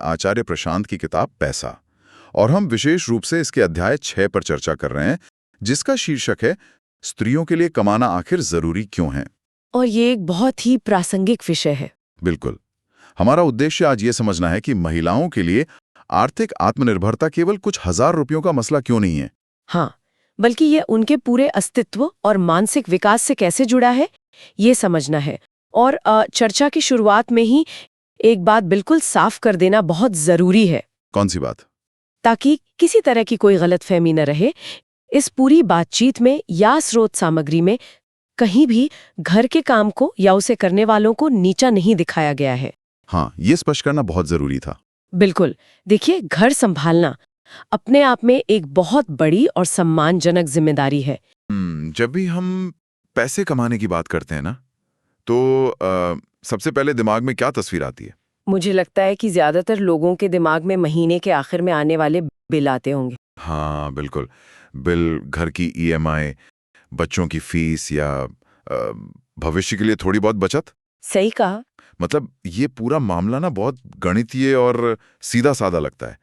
आचार्य प्रशांत की किताब पैसा, और हम विशेष रूप से इसके अध्याय 6 पर चर्चा कर रहे हैं, जिसका शीर्षक है स्त्रियों के लिए कमाना आखिर जरूरी क्यों है। और ये एक बहुत ही प्रासंगिक विषय है। बिल्कुल। हमारा उद्देश्य आज ये समझना है कि महिलाओं के लिए आर्थिक आत्मनिर्भरता केवल कुछ हजार रुपयों का मसला क्यों नहीं है। हाँ, बल्कि ये उनके पूरे अस्तित्व और मानसिक विकास से कैसे जुड़ा है, ये समझना है। और चर्चा की शुरुआत में ही एक बात बिल्कुल साफ कर देना बहुत जरूरी है। कौन सी बात? ताकि किसी तरह की कोई गलतफहमी न रहे, इस पूरी बातचीत में या स्रोत सामग्री में कहीं भी घर के काम को या उसे करने वालों को नीचा नहीं दिखाया गया है। हाँ, ये स्पष्ट करना बहुत जरूरी था। बिल्कुल। देखिए, घर संभालना अपने आप में एक बहुत बड़ी और सम्मानजनक जिम्मेदारी है। जब भी हम पैसे कमाने की बात करते हैं ना, तो सबसे पहले दिमाग में क्या तस्वीर आती है? मुझे लगता है कि ज्यादातर लोगों के दिमाग में महीने के आखिर में आने वाले बिल आते होंगे। हाँ, बिल्कुल। बिल, घर की ईएमआई, बच्चों की फीस या भविष्य के लिए थोड़ी बहुत बचत। सही कहा। मतलब ये पूरा मामला ना बहुत गणितीय और सीधा साधा लगता है।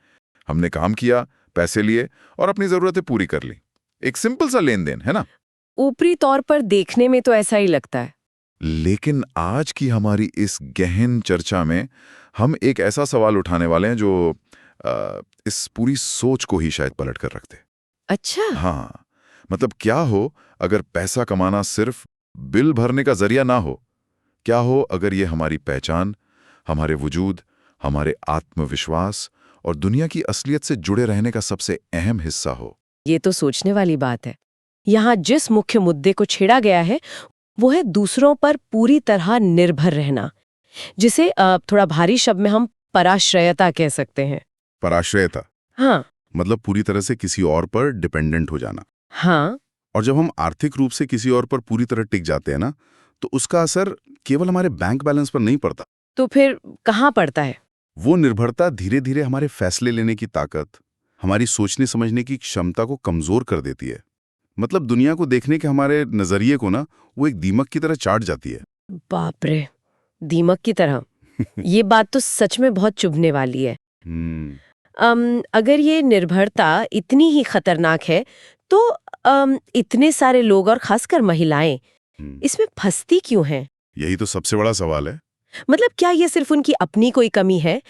हमने काम किया, पैसे लिए और अपनी जरूरतें पूरी कर ली। एक सिंपल सा लेन देन है ना। ऊपरी तौर पर देखने में तो ऐसा ही लगता है। लेकिन आज की हमारी इस गहन चर्चा में हम एक ऐसा सवाल उठाने वाले हैं जो इस पूरी सोच को ही शायद पलट कर रखते। अच्छा। हाँ, मतलब क्या हो अगर पैसा कमाना सिर्फ बिल भरने का जरिया ना हो? क्या हो अगर ये हमारी पहचान, हमारे वजूद, हमारे आत्मविश्वास और दुनिया की असलियत से जुड़े रहने का सबसे अहम हिस्सा हो? ये तो सोचने वाली बात है। यहाँ जिस मुख्य मुद्दे को छेड़ा गया है वो है दूसरों पर पूरी तरह निर्भर रहना, जिसे थोड़ा भारी शब्द में हम पराश्रयता कह सकते हैं। पराश्रयता? हाँ। मतलब पूरी तरह से किसी और पर डिपेंडेंट हो जाना। हाँ। और जब हम आर्थिक रूप से किसी और पर पूरी तरह टिक जाते हैं ना, तो उसका असर केवल हमारे बैंक बैलेंस पर नहीं पड़ता। तो फिर कहाँ पड़ता है? वो निर्भरता धीरे धीरे हमारे फैसले लेने की ताकत, हमारी सोचने समझने की क्षमता को कमजोर कर देती है। मतलब दुनिया को देखने के हमारे नजरिए को ना वो एक दीमक की तरह चाट जाती है। बाप रे, दीमक की तरह। ये बात तो सच में बहुत चुभने वाली है। अगर ये निर्भरता इतनी ही खतरनाक है तो इतने सारे लोग और खासकर महिलाएं इसमें फंसती क्यों हैं? यही तो सबसे बड़ा सवाल है। मतलब क्या ये सिर्फ उनकी अपनी कोई कमी है,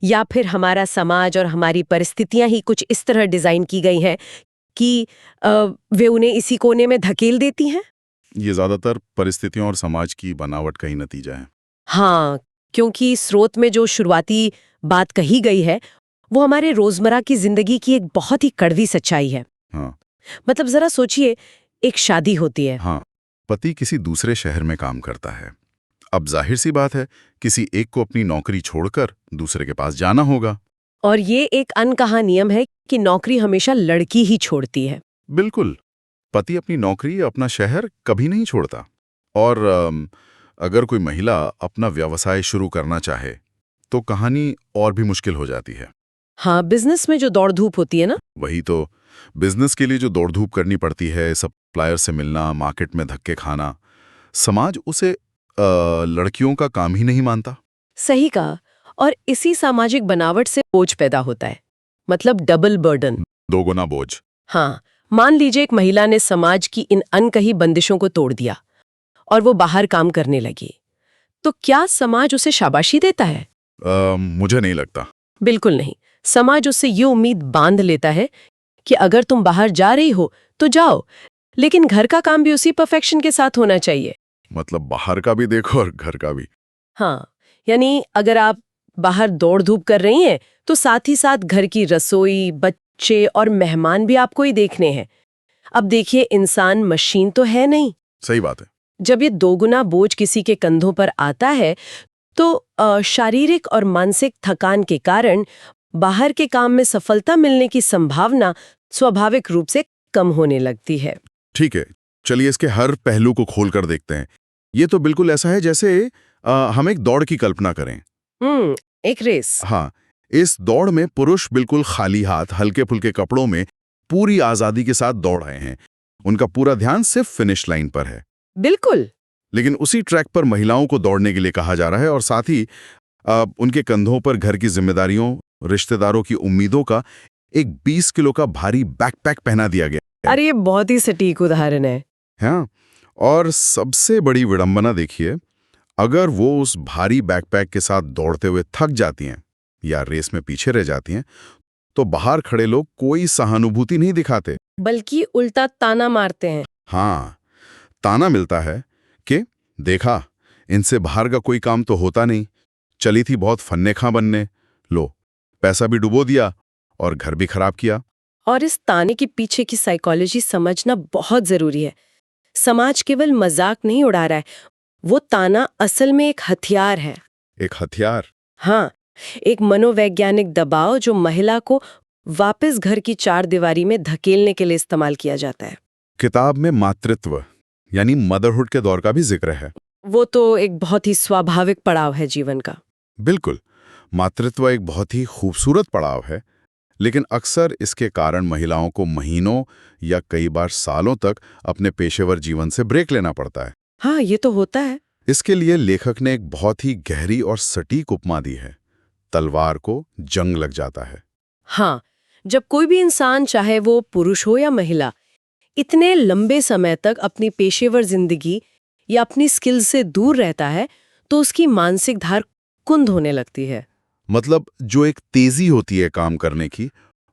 या फिर हमारा समाज और हमारी परिस्थितियां ही कुछ इस तरह डिजाइन की गई हैं कि वे उन्हें इसी कोने में धकेल देती हैं? ये ज्यादातर परिस्थितियों और समाज की बनावट का ही नतीजा है। हाँ, क्योंकि स्रोत में जो शुरुआती बात कही गई है वो हमारे रोजमर्रा की जिंदगी की एक बहुत ही कड़वी सच्चाई है। हाँ। मतलब जरा सोचिए, एक शादी होती है। हाँ, पति किसी दूसरे शहर में काम करता है। अब जाहिर सी बात है, किसी एक को अपनी नौकरी छोड़कर दूसरे के पास जाना होगा। और ये एक अनकहा नियम है कि नौकरी हमेशा लड़की ही छोड़ती है। बिल्कुल। पति अपनी नौकरी, अपना शहर कभी नहीं छोड़ता। और अगर कोई महिला अपना व्यवसाय शुरू करना चाहे तो कहानी और भी मुश्किल हो जाती है। हाँ, बिजनेस में जो दौड़ धूप होती है ना। वही तो, बिजनेस के लिए जो दौड़ धूप करनी पड़ती है, सप्लायर से मिलना, मार्केट में धक्के खाना, समाज उसे लड़कियों का काम ही नहीं मानता। सही कहा। और इसी सामाजिक बनावट से बोझ पैदा होता है, मतलब डबल बर्डन, दोगुना बोझ। हाँ, मान लीजिए एक महिला ने समाज की इन अनकही बंदिशों को तोड़ दिया और वो बाहर काम करने लगी, तो क्या समाज उसे शाबाशी देता है? मुझे नहीं लगता। बिल्कुल नहीं। समाज उससे ये उम्मीद बांध लेता है कि अगर तुम बाहर जा रही हो तो जाओ, लेकिन घर का काम भी उसी परफेक्शन के साथ होना चाहिए। मतलब बाहर का भी देखो और घर का भी। हाँ, यानी अगर आप बाहर दौड़ धूप कर रही हैं तो साथ ही साथ घर की रसोई, बच्चे और मेहमान भी आपको ही देखने हैं। अब देखिए, इंसान मशीन तो है नहीं। सही बात है। जब ये दोगुना बोझ किसी के कंधों पर आता है तो शारीरिक और मानसिक थकान के कारण बाहर के काम में सफलता मिलने की संभावना स्वाभाविक रूप से कम होने लगती है। ठीक है, चलिए इसके हर पहलू को खोलकर देखते हैं। ये तो बिल्कुल ऐसा है जैसे हम एक दौड़ की कल्पना करें। एक रेस। हाँ, इस दौड़ में पुरुष बिल्कुल खाली हाथ, हल्के फुल्के कपड़ों में पूरी आजादी के साथ दौड़ रहे हैं। उनका पूरा ध्यान सिर्फ फिनिश लाइन पर है। बिल्कुल। लेकिन उसी ट्रैक पर महिलाओं को दौड़ने के लिए कहा जा रहा है और साथ ही उनके कंधों पर घर की जिम्मेदारियों, रिश्तेदारों की उम्मीदों का एक 20 किलो का भारी बैकपैक पहना दिया गया। अरे ये बहुत ही सटीक उदाहरण है। हाँ, और सबसे बड़ी विडंबना देखिए, अगर वो उस भारी बैकपैक के साथ दौड़ते हुए थक जाती हैं या रेस में पीछे रह जाती हैं, तो बाहर खड़े लोग कोई सहानुभूति नहीं दिखाते, बल्कि उल्टा ताना मारते हैं। हाँ, ताना मिलता है कि देखा, इनसे बाहर का कोई काम तो होता नहीं, चली थी बहुत फन्नेखां बनने, लो पैसा भी डुबो दिया और घर भी खराब किया। और इस ताने के पीछे की साइकोलॉजी समझना बहुत जरूरी है। समाज केवल मजाक नहीं उड़ा रहा है, वो ताना असल में एक हथियार है। एक हथियार? हाँ, एक मनोवैज्ञानिक दबाव जो महिला को वापस घर की चार दीवारी में धकेलने के लिए इस्तेमाल किया जाता है। किताब में मातृत्व यानी मदरहुड के दौर का भी जिक्र है। वो तो एक बहुत ही स्वाभाविक पड़ाव है जीवन का। बिल्कुल, मातृत्व एक बहुत ही खूबसूरत पड़ाव है, लेकिन अक्सर इसके कारण महिलाओं को महीनों या कई बार सालों तक अपने पेशेवर जीवन से ब्रेक लेना पड़ता है। हाँ, ये तो होता है। इसके लिए लेखक ने एक बहुत ही गहरी और सटीक उपमा दी है। तलवार को जंग लग जाता है। हाँ, जब कोई भी इंसान, चाहे वो पुरुष हो या महिला, इतने लंबे समय तक अपनी पेशेवर जिंदगी या अपनी स्किल से दूर रहता है, तो उसकी मानसिक धार कुंद होने लगती है। मतलब जो एक तेजी होती है काम करने की,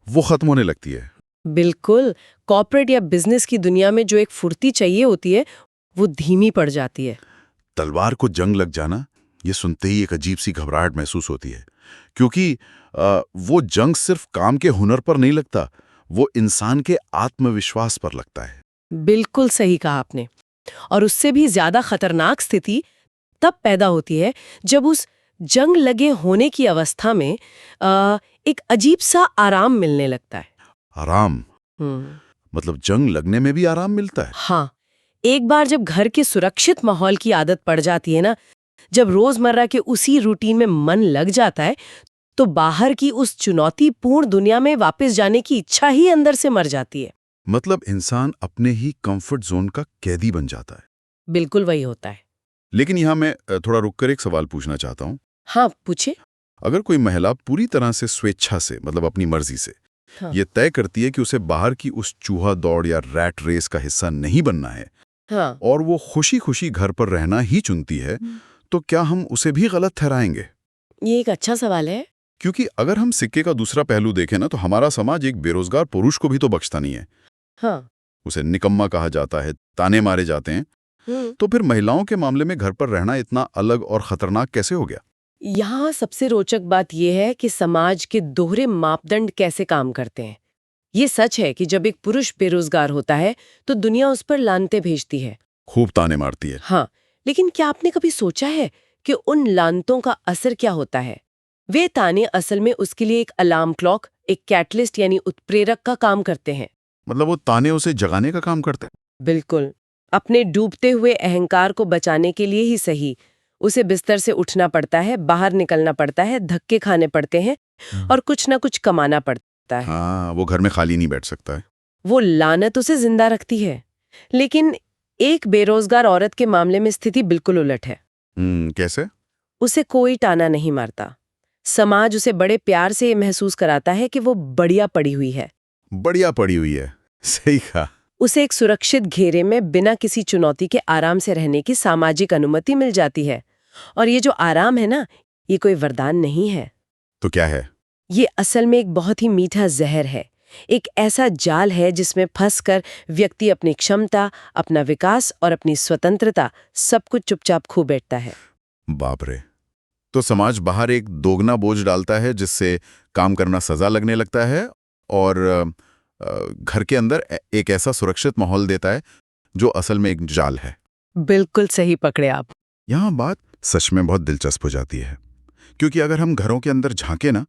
वो खत्म होने लगती है। बिल्कुल, कॉर्पोरेट या बिजनेस की दुनिया में जो एक फुर्ती चाहिए होती है, वो धीमी पड़ जाती है। तलवार को जंग लग जाना, ये सुनते ही एक अजीब सी घबराहट महसूस होती है, क्योंकि वो जंग सिर्फ काम के हुनर पर नहीं लगता, वो इंसान के आत्मविश्वास पर लगता है। बिल्कुल सही कहा आपने। और उससे भी ज्यादा खतरनाक स्थिति तब पैदा होती है जब उस जंग लगे होने की अवस्था में एक अजीब सा आराम मिलने लगता है। आराम? मतलब जंग लगने में भी आराम मिलता है? हाँ, एक बार जब घर के सुरक्षित माहौल की आदत पड़ जाती है ना, जब रोजमर्रा के उसी रूटीन में मन लग जाता है, तो बाहर की उस चुनौतीपूर्ण दुनिया में वापस जाने की इच्छा ही अंदर से मर जाती है। मतलब इंसान अपने ही कंफर्ट जोन का कैदी बन जाता है। बिल्कुल वही होता है। लेकिन यहाँ मैं थोड़ा रुककर एक सवाल पूछना चाहता हूँ। हाँ, पूछे। अगर कोई महिला पूरी तरह से स्वेच्छा से, मतलब अपनी मर्जी से, हाँ। ये तय करती है कि उसे बाहर की उस चूहा दौड़ या रैट रेस का हिस्सा नहीं बनना है, हाँ। और वो खुशी खुशी घर पर रहना ही चुनती है, तो क्या हम उसे भी गलत ठहराएंगे? ये एक अच्छा सवाल है। क्योंकि अगर हम सिक्के का दूसरा पहलू देखें ना, तो हमारा समाज एक बेरोजगार पुरुष को भी तो बख्शता नहीं है। हाँ। उसे निकम्मा कहा जाता है, ताने मारे जाते हैं। तो फिर महिलाओं के मामले में घर पर रहना इतना अलग और खतरनाक कैसे हो गया? यहाँ सबसे रोचक बात यह है कि समाज के दोहरे मापदंड कैसे काम करते हैं। ये सच है कि जब एक पुरुष बेरोजगार होता है तो दुनिया उस पर लानतें भेजती है, खूब ताने मारती है। हाँ, लेकिन क्या आपने कभी सोचा है कि उन लानतों का असर क्या होता है? वे ताने असल में उसके लिए एक अलार्म क्लॉक, एक कैटलिस्ट यानी उत्प्रेरक का काम करते हैं। मतलब वो ताने उसे जगाने का काम करते हैं? बिल्कुल, अपने डूबते हुए अहंकार को बचाने के लिए ही सही, उसे बिस्तर से उठना पड़ता है, बाहर निकलना पड़ता है, धक्के खाने पड़ते हैं और कुछ ना कुछ कमाना पड़ता है। हाँ, वो घर में खाली नहीं बैठ सकता है। वो लानत उसे जिंदा रखती है। लेकिन एक बेरोजगार औरत के मामले में स्थिति बिल्कुल उलट है। कैसे? उसे कोई ताना नहीं मारता। समाज उसे बड़े प्यार से ये महसूस कराता है कि वो बढ़िया पड़ी हुई है। बढ़िया पड़ी हुई है, सही कहा। उसे एक सुरक्षित घेरे में बिना किसी चुनौती के आराम से रहने की सामाजिक अनुमति मिल जाती है। और ये जो आराम है ना, ये कोई वरदान नहीं है। तो क्या है? ये असल में एक बहुत ही मीठा जहर है। एक ऐसा जाल है जिसमें फंसकर व्यक्ति अपनी क्षमता, अपना विकास और अपनी स्वतंत्रता सब कुछ चुपचाप खो बैठता है। बाप रे! तो समाज बाहर एक दोगुना बोझ डालता है जिससे काम करना सजा लगने लगता है, और घर के अंदर एक ऐसा सुरक्षित माहौल देता है जो असल में एक जाल है। बिल्कुल सही पकड़े आप। यहाँ बात सच में बहुत दिलचस्प हो जाती है, क्योंकि अगर हम घरों के अंदर झांके ना,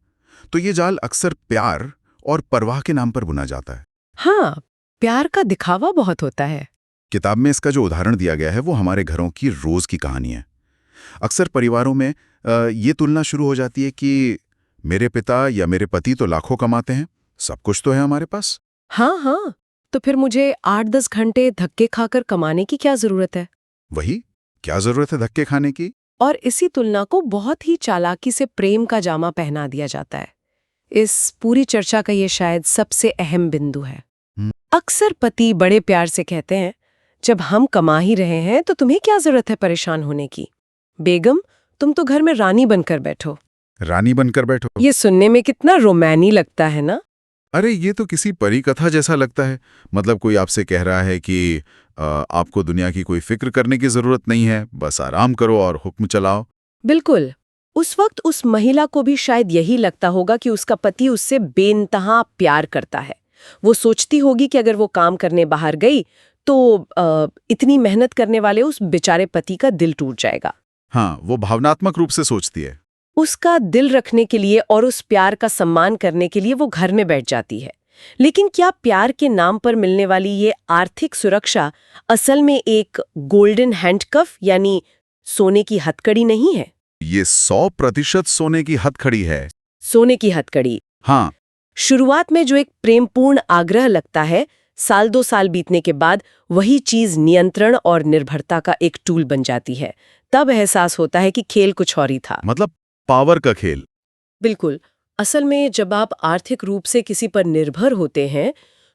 तो ये जाल अक्सर प्यार और परवाह के नाम पर बुना जाता है। हाँ, प्यार का दिखावा बहुत होता है। किताब में इसका जो उदाहरण दिया गया है वो हमारे घरों की रोज की कहानी है। अक्सर परिवारों में ये तुलना शुरू हो जाती है कि मेरे पिता या मेरे पति तो लाखों कमाते हैं, सब कुछ तो है हमारे पास। हाँ, तो फिर मुझे 8-10 घंटे धक्के खाकर कमाने की क्या जरूरत है? वही, क्या जरूरत है धक्के खाने की? और इसी तुलना को बहुत ही चालाकी से प्रेम का जामा पहना दिया जाता है। इस पूरी चर्चा का ये शायद सबसे अहम बिंदु है। अक्सर पति बड़े प्यार से कहते हैं, जब हम कमा ही रहे हैं तो तुम्हें क्या जरूरत है परेशान होने की? बेगम, तुम तो घर में रानी बनकर बैठो। रानी बनकर बैठो। ये सुनने में कितना रोमानी लगता है ना? अरे ये तो किसी परी कथा जैसा लगता है। मतलब कोई आपसे कह रहा है कि आपको दुनिया की कोई फिक्र करने की जरूरत नहीं है, बस आराम करो और हुक्म चलाओ। बिल्कुल। उस वक्त उस महिला को भी शायद यही लगता होगा कि उसका पति उससे बेइंतहा प्यार करता है। वो सोचती होगी कि अगर वो काम करने बाहर गई तो इतनी मेहनत करने वाले उस बेचारे पति का दिल टूट जाएगा। हाँ, वो भावनात्मक रूप से सोचती है। उसका दिल रखने के लिए और उस प्यार का सम्मान करने के लिए वो घर में बैठ जाती है। लेकिन क्या प्यार के नाम पर मिलने वाली ये आर्थिक सुरक्षा असल में एक गोल्डन हैंडकफ यानी सोने की हथकड़ी नहीं है? ये 100% सोने की हथकड़ी है। सोने की हथकड़ी। हाँ। शुरुआत में जो एक प्रेमपूर्ण आग्रह लगता है, साल 2 साल बीतने के बाद वही चीज नियंत्रण और निर्भरता का एक टूल बन जाती है। तब एहसास होता है कि खेल कुछ और ही था। मतलब पावर का खेल। बिल्कुल। असल में जब आप आर्थिक रूप से किसी पर निर्भर होते हैं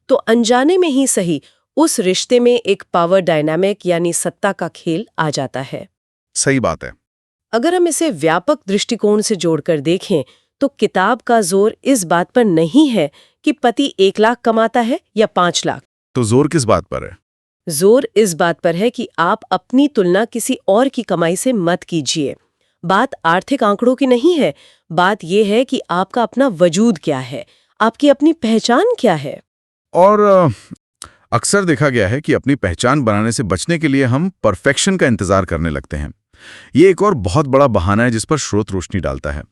तो अनजाने में ही सही उस रिश्ते में एक पावर डायनामिक यानी सत्ता का खेल आ जाता है। सही बात है। अगर हम इसे व्यापक दृष्टिकोण से जोड़कर देखें तो किताब का जोर इस बात पर नहीं है कि पति 1 लाख कमाता है या 5 लाख। तो जोर किस बात पर है? जोर इस बात पर है कि आप अपनी तुलना किसी और की कमाई से मत कीजिए। बात आर्थिक आंकड़ों की नहीं है, बात यह है कि आपका अपना वजूद क्या है, आपकी अपनी पहचान क्या है। और अक्सर देखा गया है कि अपनी पहचान बनाने से बचने के लिए हम परफेक्शन का इंतजार करने लगते हैं। ये एक और बहुत बड़ा बहाना है जिस पर स्रोत रोशनी डालता है।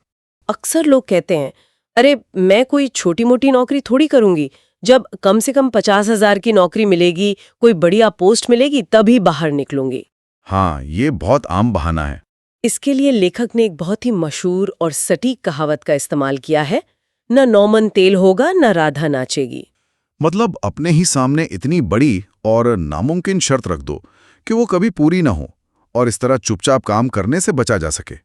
अक्सर लोग कहते हैं, अरे मैं कोई छोटी मोटी नौकरी थोड़ी करूंगी, जब कम से कम 50,000 की नौकरी मिलेगी, कोई बढ़िया पोस्ट मिलेगी तभी बाहर निकलूंगी। हाँ, ये बहुत आम बहाना है। इसके लिए लेखक ने एक बहुत ही मशहूर और सटीक कहावत का इस्तेमाल किया है, न नौमन तेल होगा न राधा नाचेगी। मतलब अपने ही सामने इतनी बड़ी और नामुमकिन शर्त रख दो कि वो कभी पूरी ना हो और इस तरह चुपचाप काम करने से बचा जा सके।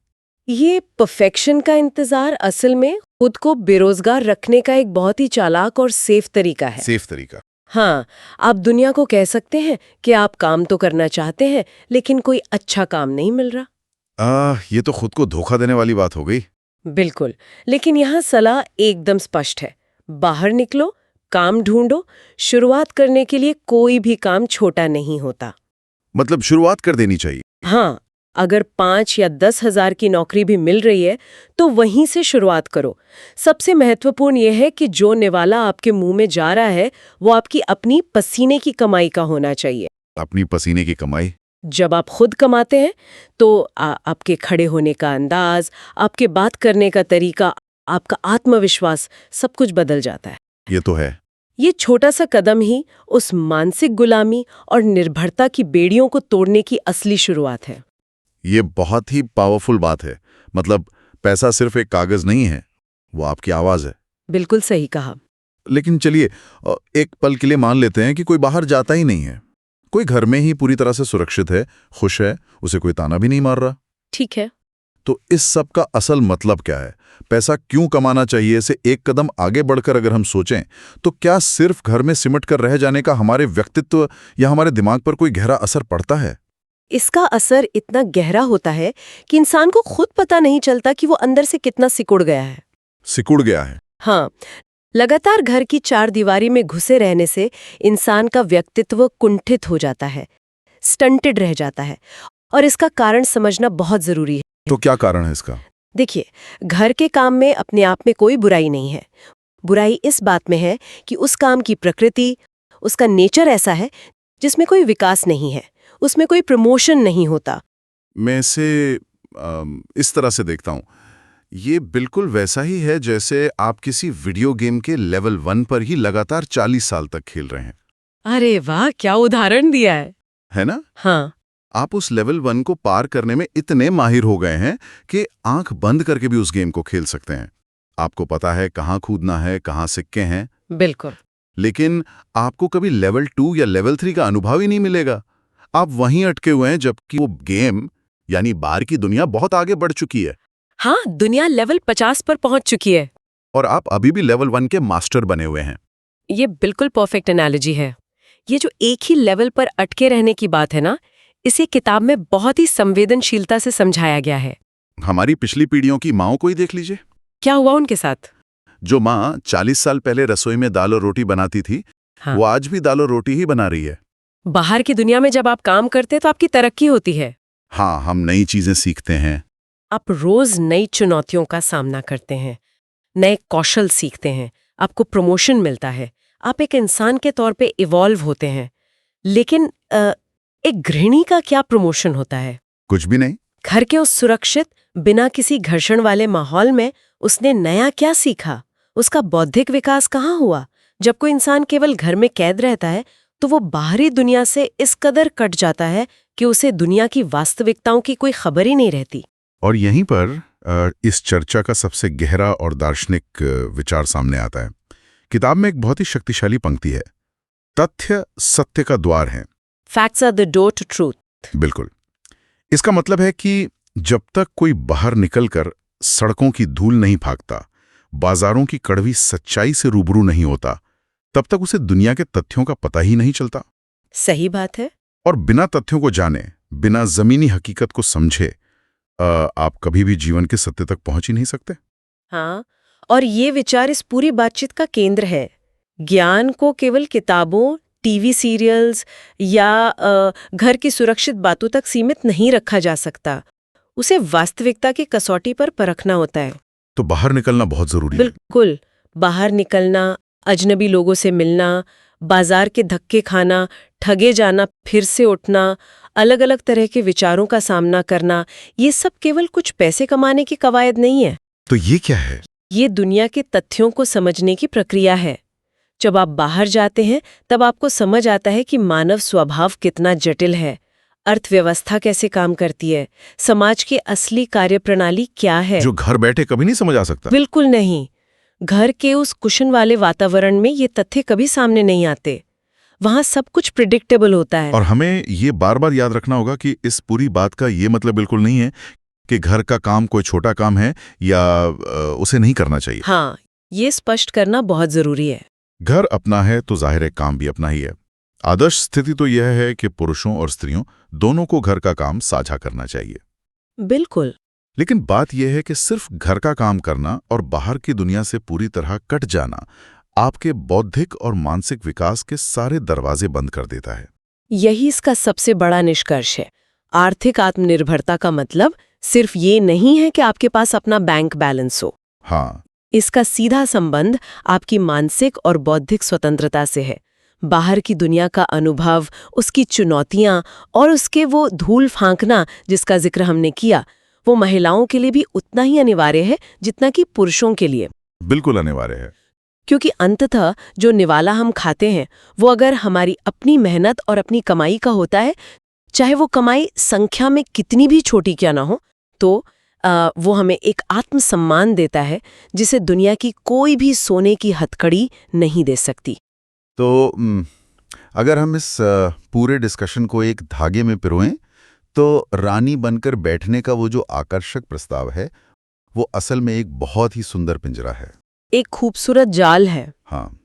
ये परफेक्शन का इंतजार असल में खुद को बेरोजगार रखने का एक बहुत ही चालाक और सेफ तरीका है। सेफ तरीका। हाँ, आप दुनिया को कह सकते हैं कि आप काम तो करना चाहते हैं लेकिन कोई अच्छा काम नहीं मिल रहा। ये तो खुद को धोखा देने वाली बात हो गई। बिल्कुल। लेकिन यहाँ सलाह एकदम स्पष्ट है, बाहर निकलो, काम ढूंढो। शुरुआत करने के लिए कोई भी काम छोटा नहीं होता। मतलब शुरुआत कर देनी चाहिए। हाँ, अगर 5 या 10,000 की नौकरी भी मिल रही है तो वहीं से शुरुआत करो। सबसे महत्वपूर्ण यह है कि जो निवाला आपके मुंह में जा रहा है वो आपकी अपनी पसीने की कमाई का होना चाहिए। अपनी पसीने की कमाई। जब आप खुद कमाते हैं तो आपके खड़े होने का अंदाज, आपके बात करने का तरीका, आपका आत्मविश्वास सब कुछ बदल जाता है। ये तो है। ये छोटा सा कदम ही उस मानसिक गुलामी और निर्भरता की बेड़ियों को तोड़ने की असली शुरुआत है। ये बहुत ही पावरफुल बात है। मतलब पैसा सिर्फ एक कागज नहीं है, वो आपकी आवाज है। बिल्कुल सही कहा। लेकिन चलिए एक पल के लिए मान लेते हैं कि कोई बाहर जाता ही नहीं है, कोई घर में ही पूरी तरह से सुरक्षित है, खुश है, उसे कोई ताना भी नहीं मार रहा। ठीक है। तो इस सब का असल मतलब क्या है? पैसा क्यों कमाना चाहिए से एक कदम आगे बढ़कर अगर हम सोचें तो क्या सिर्फ घर में सिमट कर रह जाने का हमारे व्यक्तित्व या हमारे दिमाग पर कोई गहरा असर पड़ता है? इसका असर इतना गहरा होता है कि इंसान को खुद पता नहीं चलता कि वो अंदर से कितना सिकुड़ गया है। सिकुड़ गया है। हाँ, लगातार घर की 4 दीवारी में घुसे रहने से इंसान का व्यक्तित्व कुंठित हो जाता है, स्टंटेड रह जाता है। और इसका कारण समझना बहुत जरूरी है। तो क्या कारण है इसका? देखिए, घर के काम में अपने आप में कोई बुराई नहीं है। बुराई इस बात में है कि उस काम की प्रकृति, उसका नेचर ऐसा है जिसमें कोई विकास नहीं है, उसमें कोई प्रमोशन नहीं होता। मैं इसे इस तरह से देखता हूं, ये बिल्कुल वैसा ही है जैसे आप किसी वीडियो गेम के लेवल 1 पर ही लगातार 40 साल तक खेल रहे हैं। अरे वाह, क्या उदाहरण दिया है ना? हाँ। आप उस लेवल 1 को पार करने में इतने माहिर हो गए हैं कि आंख बंद करके भी उस गेम को खेल सकते हैं। आपको पता है कहाँ कूदना है, कहाँ सिक्के हैं। बिल्कुल। लेकिन आपको कभी लेवल 2 या लेवल 3 का अनुभव ही नहीं मिलेगा। आप वहीं अटके हुए हैं जबकि वो गेम यानी बाहर की दुनिया बहुत आगे बढ़ चुकी है हाँ, दुनिया लेवल 50 पर पहुंच चुकी है। और आप अभी भी लेवल 1 के मास्टर बने हुए हैं। ये बिल्कुल परफेक्ट एनालॉजी है। ये जो एक ही लेवल पर अटके रहने की बात है ना, इसे किताब में बहुत ही संवेदनशीलता से समझाया गया है। हमारी पिछली पीढ़ियों की माँओं को ही देख लीजिए। क्या हुआ उनके साथ? जो माँ 40 साल पहले रसोई में दाल और रोटी बनाती थी, हाँ। वो आज भी दाल और रोटी ही बना रही है। बाहर की दुनिया में जब आप काम करते हैं तो आपकी तरक्की होती है। हाँ, हम नई चीजें सीखते हैं। आप रोज नई चुनौतियों का सामना करते हैं, नए कौशल सीखते हैं, आपको प्रमोशन मिलता है, आप एक इंसान के तौर पे इवॉल्व होते हैं। लेकिन एक गृहिणी का क्या प्रमोशन होता है? कुछ भी नहीं। घर के उस सुरक्षित, बिना किसी घर्षण वाले माहौल में उसने नया क्या सीखा? उसका बौद्धिक विकास कहाँ हुआ? जब कोई इंसान केवल घर में कैद रहता है तो वो बाहरी दुनिया से इस कदर कट जाता है कि उसे दुनिया की वास्तविकताओं की कोई खबर ही नहीं रहती। और यहीं पर इस चर्चा का सबसे गहरा और दार्शनिक विचार सामने आता है। किताब में एक बहुत ही शक्तिशाली पंक्ति है, तथ्य सत्य का द्वार है। Facts are the door to truth. बिल्कुल। इसका मतलब है कि जब तक कोई बाहर निकलकर सड़कों की धूल नहीं भागता, बाजारों की कड़वी सच्चाई से रूबरू नहीं होता, तब तक उसे दुनिया के तथ्यों का पता ही नहीं चलता। सही बात है। और बिना तथ्यों को जाने, बिना जमीनी हकीकत को समझे, आप कभी भी जीवन के सत्य तक पहुंच ही नहीं सकते। हाँ, और ये विचार इस पूरी बातचीत का केंद्र है। ज्ञान को केवल किताबों, टीवी सीरियल्स या घर की सुरक्षित बातों तक सीमित नहीं रखा जा सकता। उसे वास्तविकता की कसौटी पर परखना होता है। तो बाहर निकलना बहुत जरूरी है। बिल्कुल, बाहर निकलना, अजनबी लोगों से मिलना, बाजार के धक्के खाना, ठगे जाना, फिर से उठना, अलग अलग तरह के विचारों का सामना करना, ये सब केवल कुछ पैसे कमाने की कवायद नहीं है। तो ये क्या है? ये दुनिया के तथ्यों को समझने की प्रक्रिया है। जब आप बाहर जाते हैं तब आपको समझ आता है कि मानव स्वभाव कितना जटिल है, अर्थव्यवस्था कैसे काम करती है, समाज की असली कार्यप्रणाली क्या है, जो घर बैठे कभी नहीं समझ आ सकता। बिल्कुल नहीं। घर के उस कुशन वाले वातावरण में ये तथ्य कभी सामने नहीं आते। वहां सब कुछ प्रिडिक्टेबल होता है। और हमें ये बार बार याद रखना होगा कि इस पूरी बात का ये मतलब बिल्कुल नहीं है कि घर का काम कोई छोटा काम है या उसे नहीं करना चाहिए। हाँ, ये स्पष्ट करना बहुत जरूरी है। घर अपना है तो जाहिर है काम भी अपना ही है। आदर्श स्थिति तो यह है कि पुरुषों और स्त्रियों दोनों को घर का काम साझा करना चाहिए। बिल्कुल। लेकिन बात यह है कि सिर्फ घर का काम करना और बाहर की दुनिया से पूरी तरह कट जाना आपके बौद्धिक और मानसिक विकास के सारे दरवाजे बंद कर देता है। यही इसका सबसे बड़ा निष्कर्ष है। आर्थिक आत्मनिर्भरता का मतलब सिर्फ ये नहीं है कि आपके पास अपना बैंक बैलेंस हो। हाँ, इसका सीधा संबंध आपकी मानसिक और बौद्धिक स्वतंत्रता से है। बाहर की दुनिया का अनुभव, उसकी चुनौतियां और उसके वो धूल फांकना जिसका जिक्र हमने किया, वो महिलाओं के लिए भी उतना ही अनिवार्य है जितना कि पुरुषों के लिए। बिल्कुल अनिवार्य है। क्योंकि अंततः जो निवाला हम खाते हैं वो अगर हमारी अपनी मेहनत और अपनी कमाई का होता है, चाहे वो कमाई संख्या में कितनी भी छोटी क्या ना हो, तो वो हमें एक आत्मसम्मान देता है जिसे दुनिया की कोई भी सोने की हथकड़ी नहीं दे सकती। तो अगर हम इस पूरे डिस्कशन को एक धागे में पिरोएं, तो रानी बनकर बैठने का वो जो आकर्षक प्रस्ताव है, वो असल में एक बहुत ही सुंदर पिंजरा है, एक खूबसूरत जाल है। हाँ,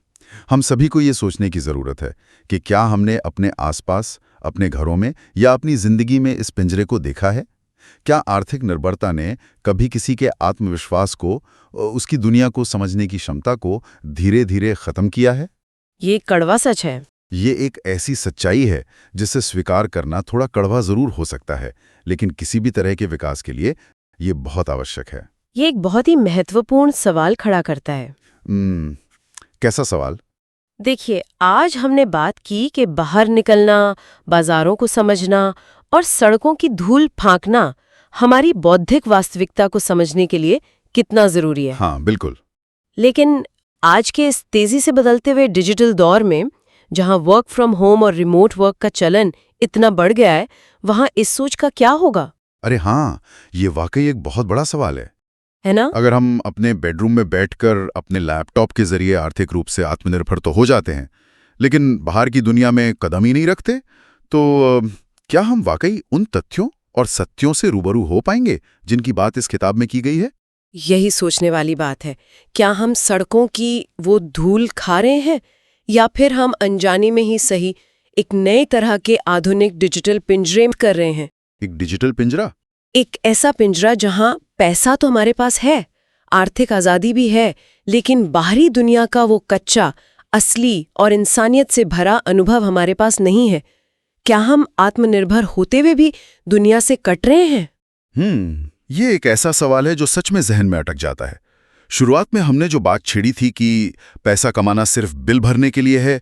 हम सभी को ये सोचने की जरूरत है कि क्या हमने अपने आसपास, अपने घरों में या अपनी जिंदगी में इस पिंजरे को देखा है? क्या आर्थिक निर्भरता ने कभी किसी के आत्मविश्वास को, उसकी दुनिया को समझने की क्षमता को धीरे धीरे खत्म किया है? ये कड़वा सच है। ये एक ऐसी सच्चाई है जिसे स्वीकार करना थोड़ा कड़वा जरूर हो सकता है, लेकिन किसी भी तरह के विकास के लिए ये बहुत आवश्यक है। ये एक बहुत ही महत्वपूर्ण सवाल खड़ा करता है। कैसा सवाल? देखिए, आज हमने बात की कि बाहर निकलना, बाजारों को समझना और सड़कों की धूल फांकना हमारी बौद्धिक वास्तविकता को समझने के लिए कितना जरूरी है। हाँ, बिल्कुल। लेकिन आज के इस तेजी से बदलते हुए डिजिटल दौर में, जहां वर्क फ्रॉम होम और रिमोट वर्क का चलन इतना बढ़ गया है, वहां इस सोच का क्या होगा? अरे हाँ, ये वाकई एक बहुत बड़ा सवाल है ना? अगर हम अपने बेडरूम में बैठकर अपने लैपटॉप के जरिए आर्थिक रूप से आत्मनिर्भर तो हो जाते हैं, लेकिन बाहर की दुनिया में कदम ही नहीं रखते, तो क्या हम वाकई उन तथ्यों और सत्यों से रूबरू हो पाएंगे जिनकी बात इस किताब में की गई है? यही सोचने वाली बात है। क्या हम सड़कों की वो धूल खा रहे हैं, या फिर हम अनजाने में ही सही एक नए तरह के आधुनिक डिजिटल पिंजरे कर रहे हैं? एक डिजिटल पिंजरा? एक ऐसा पिंजरा जहां पैसा तो हमारे पास है, आर्थिक आजादी भी है, लेकिन बाहरी दुनिया का वो कच्चा, असली और इंसानियत से भरा अनुभव हमारे पास नहीं है। क्या हम आत्मनिर्भर होते हुए भी दुनिया से कट रहे हैं? ये एक ऐसा सवाल है जो सच में जहन में अटक जाता है। शुरुआत में हमने जो बात छेड़ी थी कि पैसा कमाना सिर्फ बिल भरने के लिए है,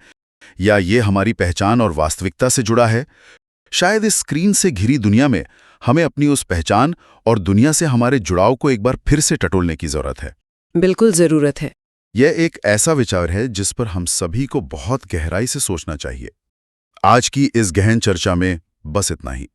या ये हमारी पहचान और वास्तविकता से जुड़ा है, शायद इस स्क्रीन से घिरी दुनिया में हमें अपनी उस पहचान और दुनिया से हमारे जुड़ाव को एक बार फिर से टटोलने की जरूरत है। बिल्कुल जरूरत है। यह एक ऐसा विचार है जिस पर हम सभी को बहुत गहराई से सोचना चाहिए। आज की इस गहन चर्चा में बस इतना ही।